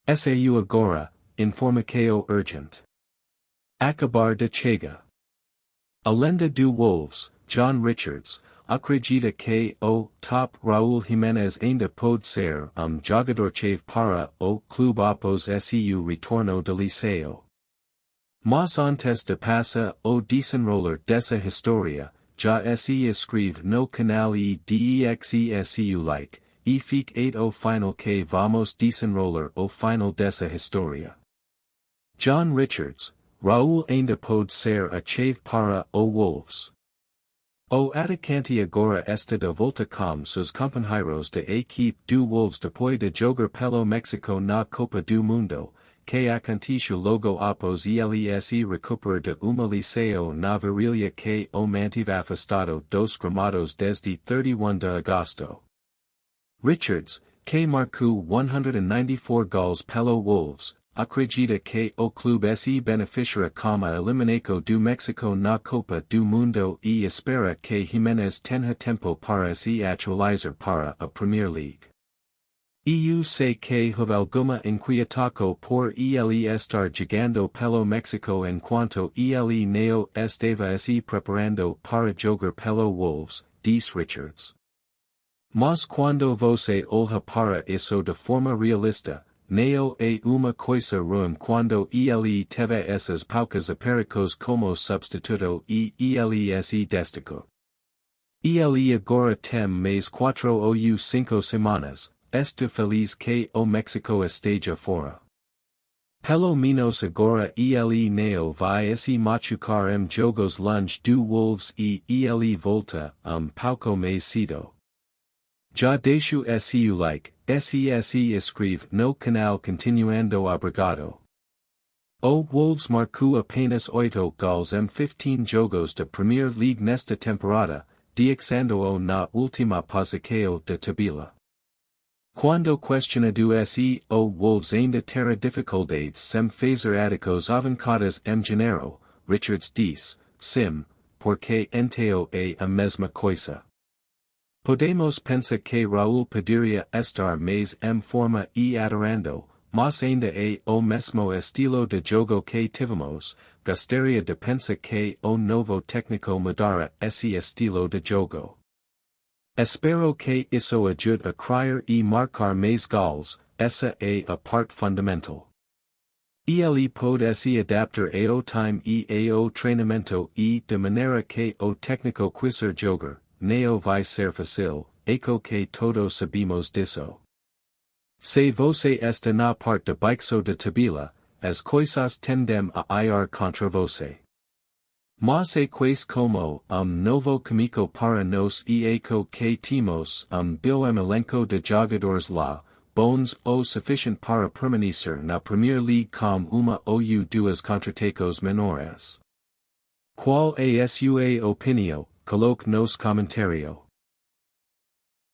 Sau agora, informação urgent. Acabar de chega. A lenda do Wolves, John Richards, acredita que o top Raul Jimenez ainda pode ser jogador-chave para o clube após seu retorno de liceu. Mas antes de passar o desenrolar dessa história, já se inscreve no canal e dexe seu like, e fique o final que vamos desenrolar o final dessa história. John Richards, Raul ainda pode ser a chave para o Wolves. O atacante agora está de volta com seus companheiros de equipe do Wolves depois de jogar pelo México na Copa do Mundo, que aconteceu logo após eles recuperar de uma liceu na virilha que o mantive afastado dos gramados desde 31 de agosto. Richards, que marcou 194 gols pelo Wolves, acredita que o clube se beneficiará com a eliminação do México na Copa do Mundo e espera que Jimenez tenha tempo para se atualizar para a Premier League. Eu sei que houve alguma inquietação por ele estar jogando pelo México enquanto ele não estava se preparando para jogar pelo Wolves, disse Richards. Mas quando você olha para isso de forma realista, não é uma coisa ruim quando ele teve essas poucas aparições como substituto e ele se destacou. Ele agora tem mais 4 ou 5 semanas, estou feliz que o México esteja fora. Pelo menos agora ele não vai se machucar jogos longe do Wolves e ele volta pouco mais cedo. Já deixo seu like, se inscreve no canal continuando obrigado. O Wolves marcou apenas 8 gols 15 jogos de Premier League nesta temporada, deixando-o na última posição de tabela. Quando questionado se o Wolves ainda terá dificuldades sem fazer atácos avançados janeiro, Richards disse, sim, porque entendo é a mesma coisa. Podemos pensar que Raul poderia estar mais forma e aturando, mas ainda é o mesmo estilo de jogo que tivemos, gostaria de pensar que o novo técnico mudará esse estilo de jogo. Espero que isso ajude a criar e marcar mais gols, essa é a parte fundamental. Ele pode se adaptar ao time e ao treinamento e de maneira que o técnico quiser jogar. Não vai ser fácil, eco que todos sabemos disso. Se você está na parte de baixo da tabela, as coisas tendem a ir contra você. Mas é quase como novo caminho para nós e eco que temos bom elenco de jogadores lá, bons o suficiente para permanecer na Premier League com uma ou duas contratações menores. Qual é sua opinião? Coloque nos comentários.